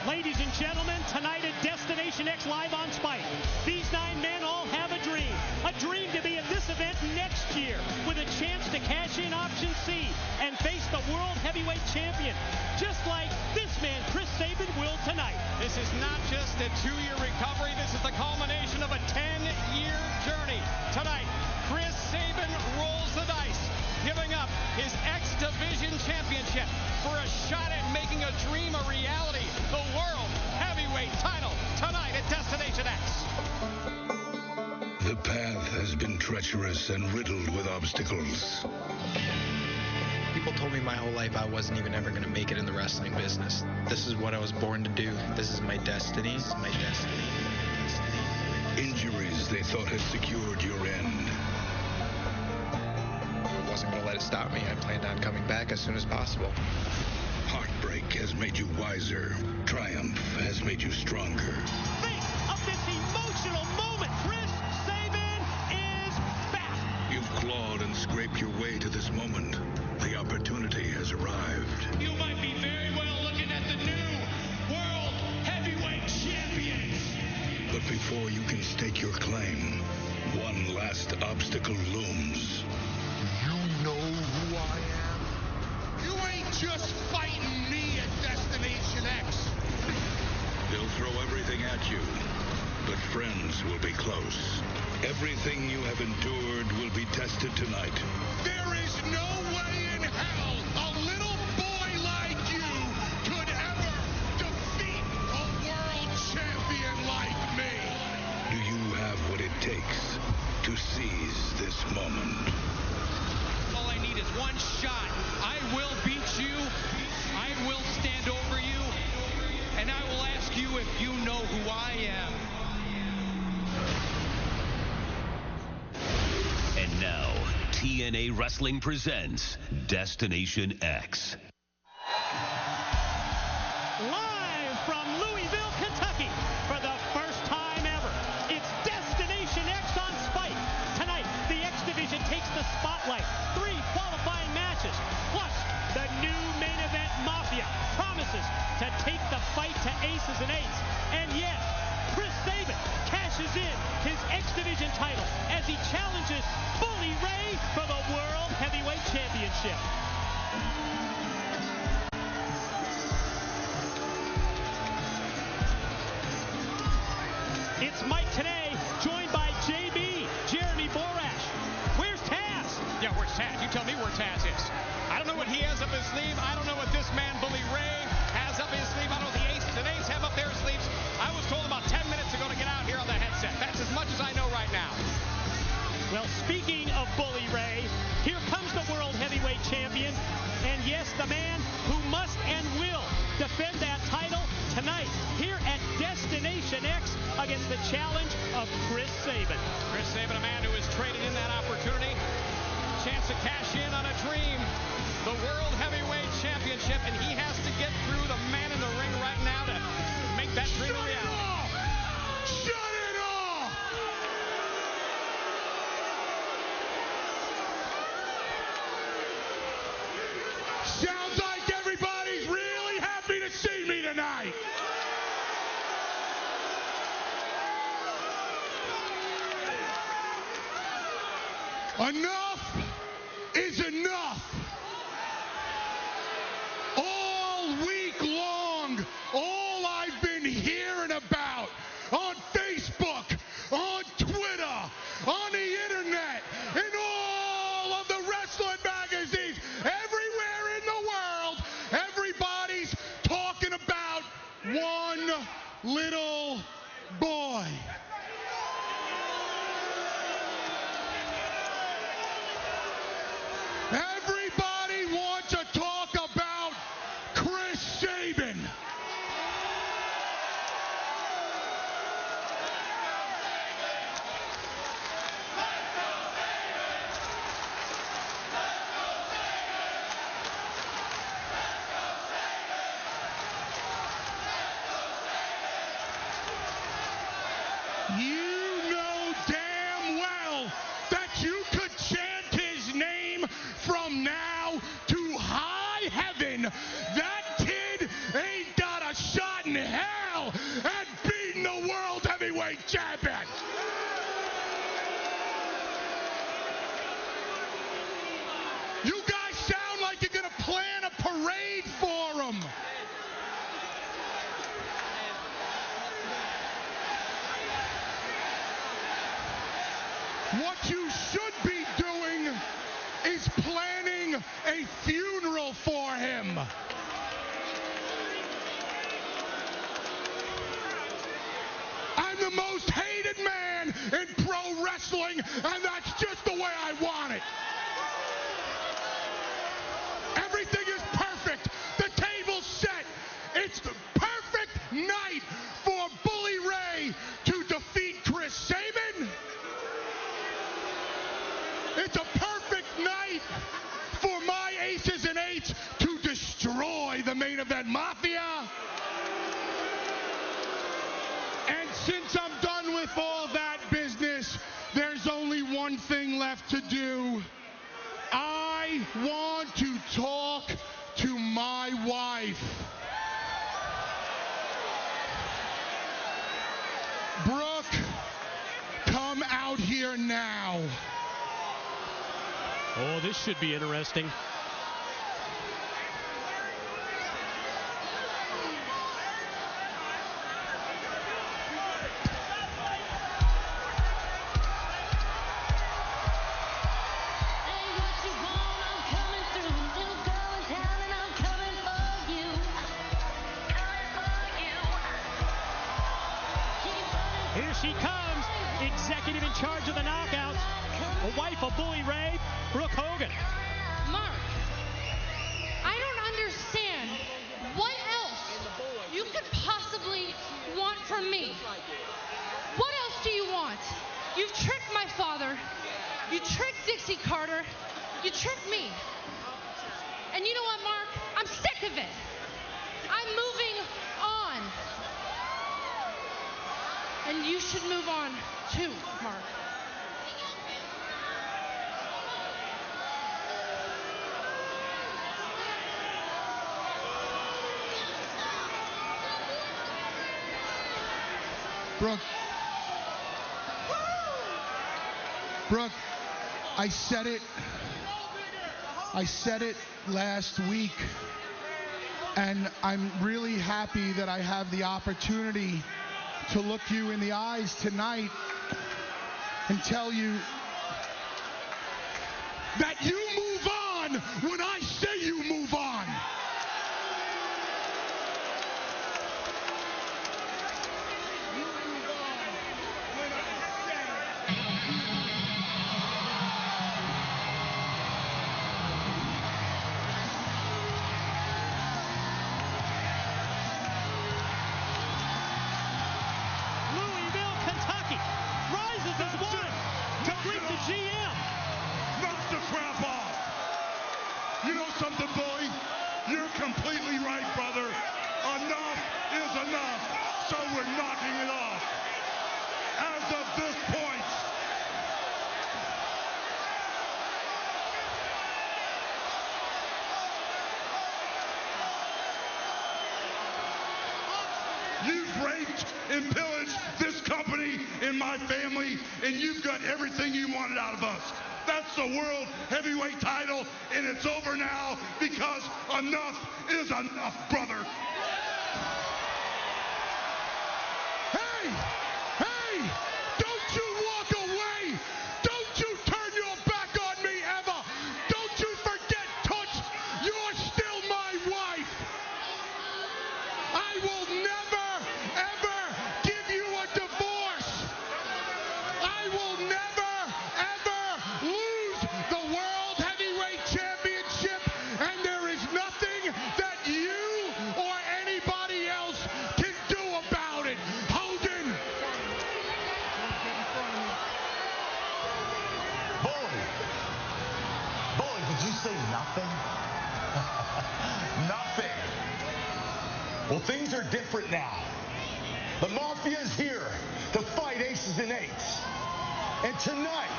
Ladies and gentlemen, tonight at Destination X Live on Spike, these 9 men all have a dream to be at this event next year with a chance to cash in Option C and face the World Heavyweight Champion, just like this man, Chris Sabin, will tonight. This is not just a 2-year recovery, this is the culmination of a 10-year journey. Tonight, Chris Sabin rolls the dice, giving up his X Division Championship for a shot at making a dream a reality. The World Heavyweight title tonight at Destination X. The path has been treacherous and riddled with obstacles. People told me my whole life I wasn't even ever going to make it in the wrestling business. This is what I was born to do. This is my destiny. This is my destiny. Injuries they thought had secured your end. I wasn't going to let it stop me. I planned on coming back as soon as possible. Heartbreak has made you wiser. Triumph has made you stronger. Think of this emotional moment. Chris Sabin is back. You've clawed and scraped your way to this moment. The opportunity has arrived. You might be very well looking at the new World Heavyweight Champions. But before you can stake your claim, one last obstacle looms. You know who I am? You ain't just fighting me at Destination X. They'll throw everything at you, but friends will be close. Everything you have endured will be tested tonight. There is no way in hell a little boy like you could ever defeat a world champion like me. Do you have what it takes to seize this moment? All I need is one shot. I will beat you. I will stand over you. And I will ask you if you know who I am. And now, TNA Wrestling presents Destination X. Live from Louisville, Kentucky, for the first time ever, it's Destination X on Spike. Tonight, the X Division takes the spotlight. 3 qualifying matches, plus the new main event Mafia promises to take the fight to aces and eights. And yes, Chris Sabin cashes in his X Division title as he challenges Bully Ray for the World Heavyweight Championship. It's Mike today, joined by JB, Jeremy Borash. Where's Taz? Yeah, where's Taz? You tell me where Taz is. I don't know what he has up his sleeve. I don't know what this man, Bully Ray, has up his sleeve. I don't know what the Aces and A's have up their sleeves. I was told about 10 minutes ago to get out here on the headset. That's as much as I know right now. Well, speaking of Bully Ray, here comes the World Heavyweight Champion. And yes, the man who must and will defend that title tonight here at Destination X against the challenge of Chris Sabin. Chris Sabin, a man who has traded in that opportunity. Chance to cash in on a dream. The World Heavyweight Championship. And he has to get through the man in the ring right now to make that dream a reality. Shut it off! Sounds like everybody's really happy to see me tonight. Enough is enough. All week long, all I've been hearing about on Facebook, on Twitter, on the internet, in all of the wrestling magazines, everywhere in the world, everybody's talking about one little boy. Everybody wants to talk about Chris Sabin. You know damn well that you could chant his name from now to high heaven. That kid ain't got a shot in hell. champion. You guys sound like you're going to plan a parade for him. What you should be doing is planning a funeral for him. I'm the most hated man in pro wrestling, and that's just the way I want it. Everything is perfect. The table's set. It's the perfect night for Bully Ray to defeat Chris Sabin. It's a perfect night for my aces and eights to destroy the main event mafia. And since I'm done with all that business, there's only one thing left to do. I want to talk to my wife. Brooke, come out here now. Oh, this should be interesting. Here she comes, executive in charge of the knockouts, a wife of Bully Ray, Brooke Hogan. Mark, I don't understand what else you could possibly want from me. What else do you want? You've tricked my father. You tricked Dixie Carter. You tricked me. And you know what, Mark? I'm sick of it. I'm moving on. And you should move on too, Mark. Brooke, I said it last week, and I'm really happy that I have the opportunity to look you in the eyes tonight and tell you that you move on when I say you move on. Something, boy, you're completely right, brother. Enough is enough, so we're knocking it off. As of this point, you've raped and pillaged this company and my family, and you've got everything you wanted out of us. That's the world heavyweight title, and it's over now because enough is enough, brother. Hey! Hey! Don't you walk away! Don't you turn your back on me ever! Don't you forget, Toots, you're still my wife! I will never, ever give you a divorce! I will never, ever lose the World Heavyweight Championship, and there is nothing that you or anybody else can do about it. Hogan! Bully, did you say nothing? Nothing. Well, things are different now. The Mafia is here to fight aces and eights. And tonight,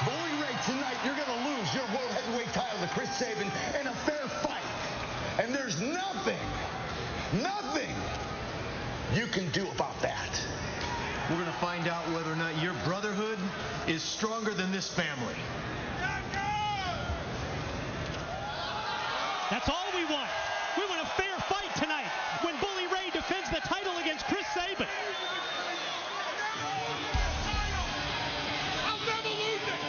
Bully Ray, tonight you're going to lose your World Heavyweight title to Chris Sabin in a fair fight. And there's nothing you can do about that. we're going to find out whether or not your brotherhood is stronger than this family. That's all we want. We want a fair fight tonight when Bully Ray defends the title against Chris Sabin. I'll never lose it.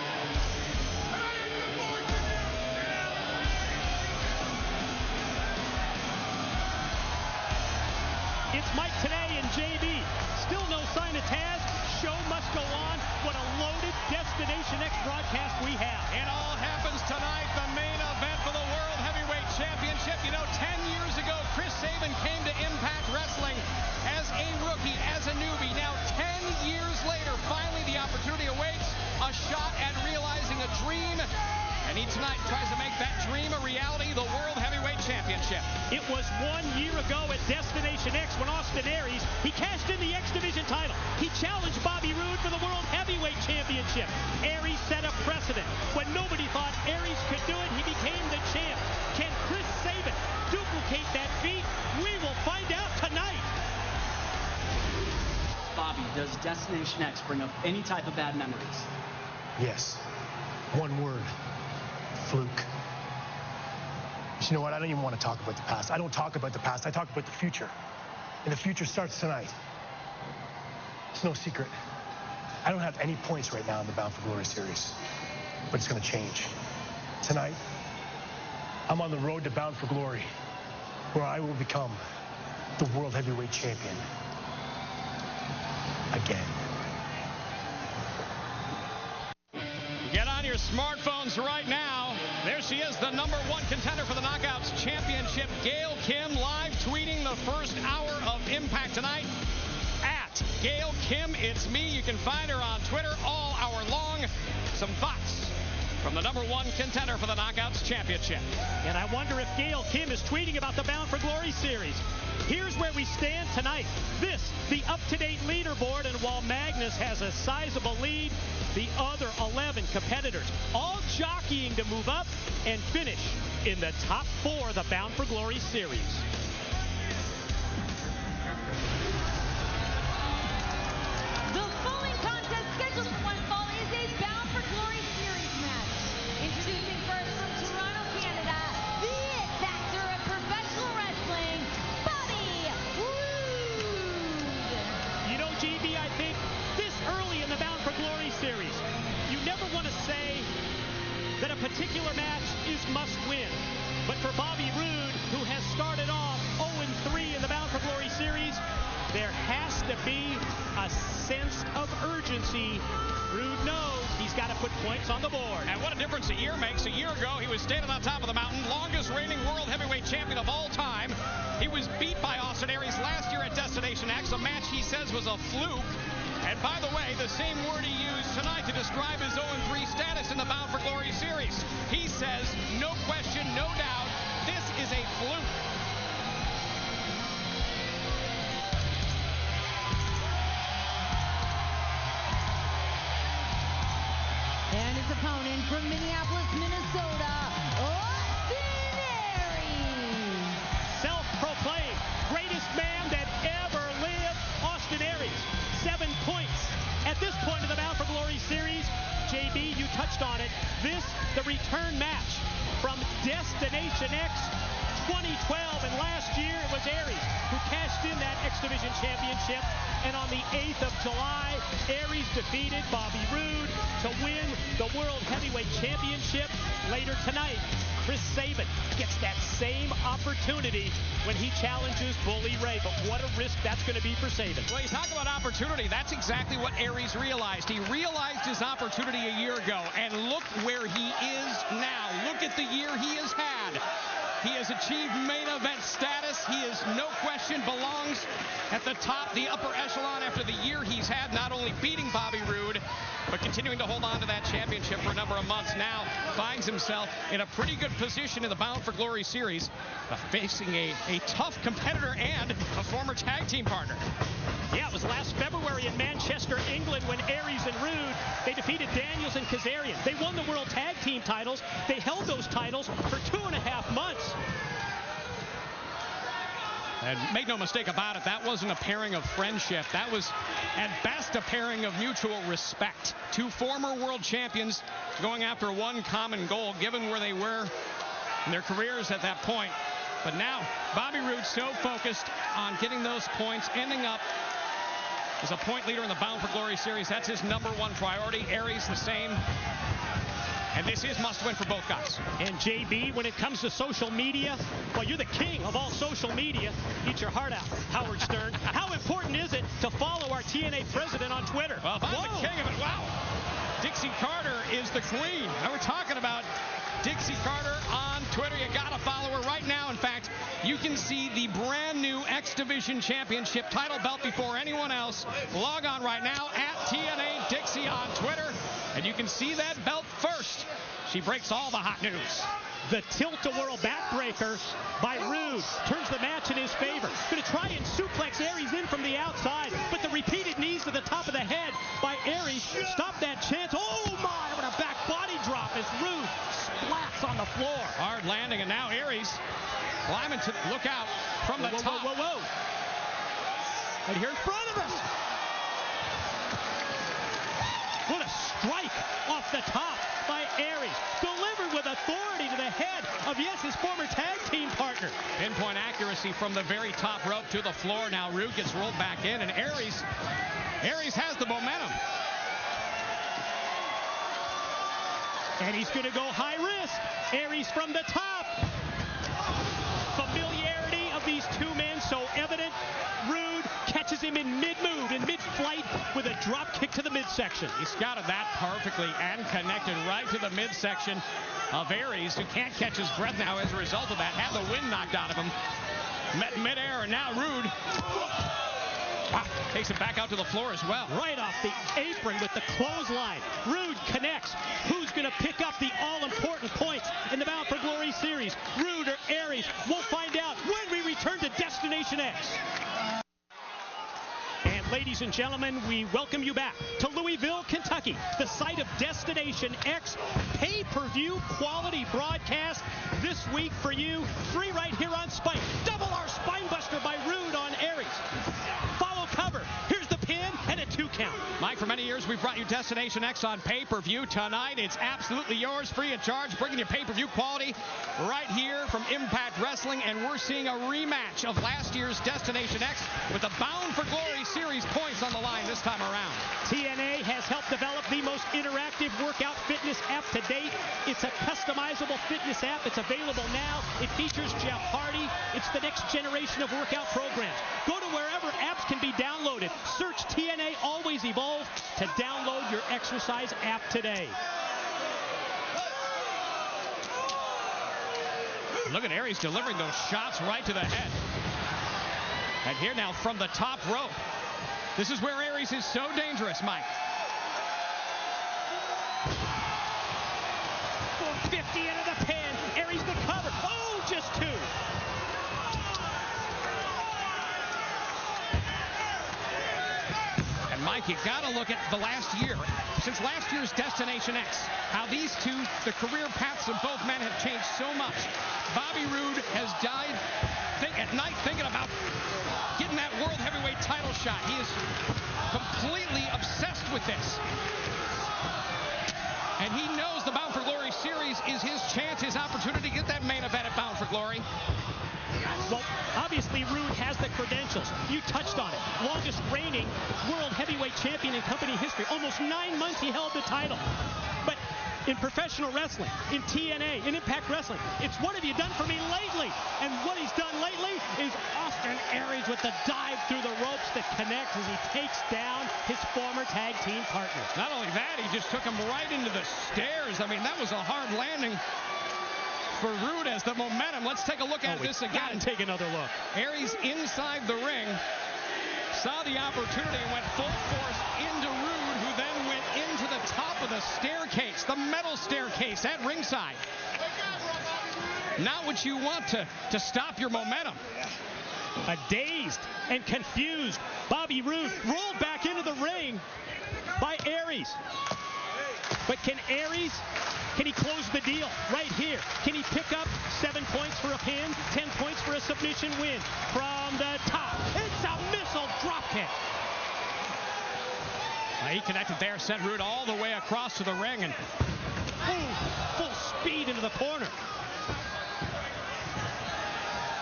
It's Mike Tenay and JB. Still no sign of Taz. Show must go on. What a loaded Destination X broadcast we have. It all happens tonight, the main event for the World Heavyweight Championship. You know, 10 years ago, Chris Sabin came to Impact Wrestling as a rookie, as a newbie. Now, 10 years later, finally the opportunity awaits, a shot at realizing a dream. And he tonight tries to make that dream a reality, the World Heavyweight Championship. It was 1 year ago at Destination X when Austin Aries, he cashed in the X Division title. He challenged Bobby Roode for the World Heavyweight Championship. Aries set a precedent. When nobody thought Aries could do it, he became the champ. Can Chris Sabin duplicate that feat? We will find out tonight. Bobby, does Destination X bring up any type of bad memories? Yes. One word. Fluke. But you know what? I don't even want to talk about the past. I don't talk about the past. I talk about the future. And the future starts tonight. It's no secret. I don't have any points right now in the Bound for Glory series. But it's going to change. Tonight, I'm on the road to Bound for Glory, where I will become the World Heavyweight Champion. Again. Get on your smartphones right now. There she is, the #1 contender for the Knockouts Championship, Gail Kim, live tweeting the first hour of Impact tonight. At Gail Kim, it's me. You can find her on Twitter all hour long. Some thoughts from the #1 contender for the Knockouts Championship. And I wonder if Gail Kim is tweeting about the Bound for Glory series. Here's where we stand tonight. This, the up-to-date leaderboard, and while Magnus has a sizable lead, the other 11 competitors all jockeying to move up and finish in the top 4 of the Bound for Glory series. The following contest scheduled for one fall is a Bound for Glory series match. Introducing first from Toronto, Canada, the it factor of professional wrestling, Bobby Roode. You know, GB, I think this early in the Bound for Glory series, you never want to say that a particular match is must-win. But for Bobby Roode, who has started off 0-3 in the Bound for Glory series, there has to be a sense of urgency. Roode knows he's got to put points on the board. And what a difference a year makes. A year ago, he was standing on top of the mountain, longest reigning World Heavyweight Champion of all time. He was beat by Austin Aries last year at Destination X, a match he says was a fluke. And by the way, the same word he used tonight to describe his 0-3 status in the Bound for Glory series. He says, no question, no doubt, this is a fluke. And his opponent from Minneapolis, Minnesota, Austin Aries. Self-proclaimed greatest man that ever lived, Austin Aries. 7 points. At this point in the Bound for Glory series, JB, you touched on it. This, the return match from Destination X 2012. And last year, it was Aries who cashed in that X Division Championship. And on the 8th of July, Aries defeated Bobby Roode to win the World Heavyweight Championship. Later tonight, Chris Sabin gets that same opportunity when he challenges Bully Ray. But what a risk that's going to be for Sabin. Well, you talk about opportunity. That's exactly what Aries realized. He realized his opportunity a year ago, and look where he is now. Look at the year he has had. He has achieved main event status. He is, no question, belongs at the top, the upper echelon after the year he's had, not only beating Bobby Roode, but continuing to hold on to that championship for a number of months. Now finds himself in a pretty good position in the Bound for Glory series, facing a tough competitor and a former tag team partner. Yeah, it was last February in Manchester, England, when Aries and Roode, they defeated Daniels and Kazarian. They won the World Tag Team titles. They held those titles for 2.5 months. And make no mistake about it, that wasn't a pairing of friendship. That was, at best, a pairing of mutual respect. Two former world champions going after one common goal, given where they were in their careers at that point. But now, Bobby Roode so focused on getting those points, ending up as a point leader in the Bound for Glory series. That's his #1 priority. Aries the same. And this is must-win for both guys. And JB, when it comes to social media, well, you're the king of all social media. Eat your heart out, Howard Stern. How important is it to follow our TNA president on Twitter? Well, if I'm the king of it, wow. Dixie Carter is the queen. Now we're talking about Dixie Carter on Twitter. You got to follow her right now. In fact, you can see the brand new X Division Championship title belt before anyone else. Log on right now at TNA Dixie on Twitter, and you can see that belt first. She breaks all the hot news. The tilt-a-whirl backbreaker by Roode turns the match in his favor. Going to try and suplex Aries in from the outside, but the repeated knees to the top of the head by Aries stop that chance. Oh my, what a back body drop as Roode splats on the floor. Hard landing, and now Aries climbing to look out from the top. Whoa. And here in front of us. What a strike off the top by Aries. Delivered with authority to the head of, yes, his former tag team partner. Pinpoint accuracy from the very top rope to the floor. Now Roode gets rolled back in, and Aries has the momentum. And he's going to go high risk. Aries from the top. Familiarity of these two men so evident. Roode catches him in mid-move, in mid-flight, with a drop kick to the midsection. He scouted that perfectly and connected right to the midsection of Aries, who can't catch his breath now as a result of that. Had the wind knocked out of him. Met midair, and now Roode takes it back out to the floor as well. Right off the apron with the clothesline. Roode connects. Who's going to pick up the all-important points in the Bound for Glory series? Roode or Aries? We'll find out when we return to Destination X. And ladies and gentlemen, we welcome you back to Louisville, Kentucky, the site of Destination X pay-per-view quality broadcast this week for you. Free right here on Spike. Double R Spinebuster by Roode on Aries. Follow cover. Here's the pin and a 2 count. Mike, for many years we've brought you Destination X on pay-per-view. Tonight it's absolutely yours, free of charge, bringing you pay-per-view quality right here from Impact Wrestling, and we're seeing a rematch of last year's Destination X with the Bound for Glory series points on the line this time around. TNA has helped develop the most interactive workout fitness app to date. It's a customizable fitness app. It's available now. It features Jeff Hardy. It's the next generation of workout programs. Go to wherever apps can be downloaded. Search TNA Always Evolve to download your exercise app today. Look at Aries delivering those shots right to the head. And here now from the top rope. This is where Aries is so dangerous, Mike. 450 into the pin. Aries the cover. Oh, just 2. And Mike, you got to look at the last year. Since last year's Destination X, how these two, the career paths of both men have changed so much. Bobby Roode has died at night thinking about getting that World Heavyweight title shot. He is completely obsessed with this. And he knows the Bound for Glory series is his chance, his opportunity to get that main event at Bound for Glory. Well, obviously, Roode has the credentials. You touched on it. Longest reigning World Heavyweight Champion in company history. Almost 9 months he held the title. But in professional wrestling, in TNA, in Impact Wrestling, it's what have you done for me lately? And what he's done lately is Austin Aries with the dive through the ropes that connects as he takes down his former tag team partner. Not only that, he just took him right into the stairs. I mean, that was a hard landing for Roode as the momentum. Let's take a look at this again. Take another look. Aries inside the ring saw the opportunity and went full force into Roode, who then went into the top of the staircase, the metal staircase at ringside. Not what you want to stop your momentum. A dazed and confused Bobby Roode rolled back into the ring by Aries. But can Aries, can he close the deal right here? Can he pick up 7 points for a pin, 10 points for a submission win? From the top, it's a missile drop kick. He connected there, sent Rude all the way across to the ring, and full speed into the corner.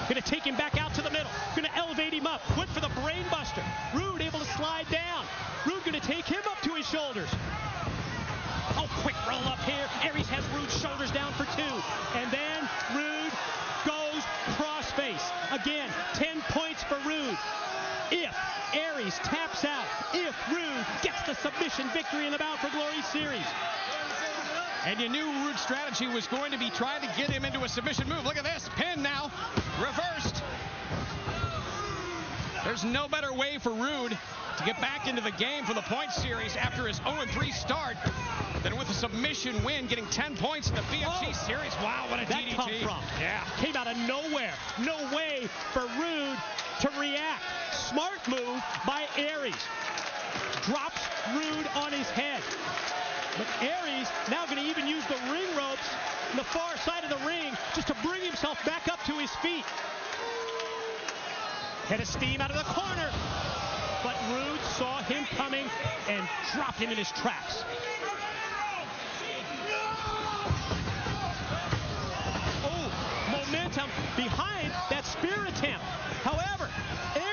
Going to take him back out to the middle. Going to elevate him up. Went for the brain buster. Rude able to slide down. Rude going to take him up to his shoulders. Oh, quick roll up here. Aries has Rude's shoulders down for 2. And then Rude goes crossface. Again, 10 points for Rude. If Aries taps out, if Rude gets the submission victory in the Bound for Glory series. And you knew Rude's strategy was going to be trying to get him into a submission move. Look at this, pin now, reversed. There's no better way for Rude to get back into the game for the point series after his 0-3 start than with a submission win, getting 10 points in the BFG series. Wow, what a that DDT. Come from. Yeah. Came out of nowhere. No way for Rude to react. Smart move by Aries. Drops Rude on his head. But Aries now going to even use the ring ropes on the far side of the ring just to bring himself back up to his feet. Head of steam out of the corner. But Rude saw him coming and dropped him in his tracks. Oh, momentum behind that spear attempt. However,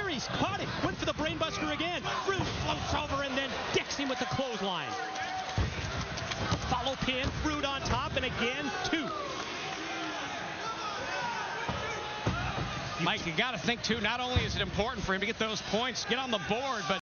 Aries caught it, went for the brainbuster again. Rude floats over and then decks him with the clothesline. Follow pin, Rude on top, and again, 2. Mike, you got to think, too, not only is it important for him to get those points, get on the board, but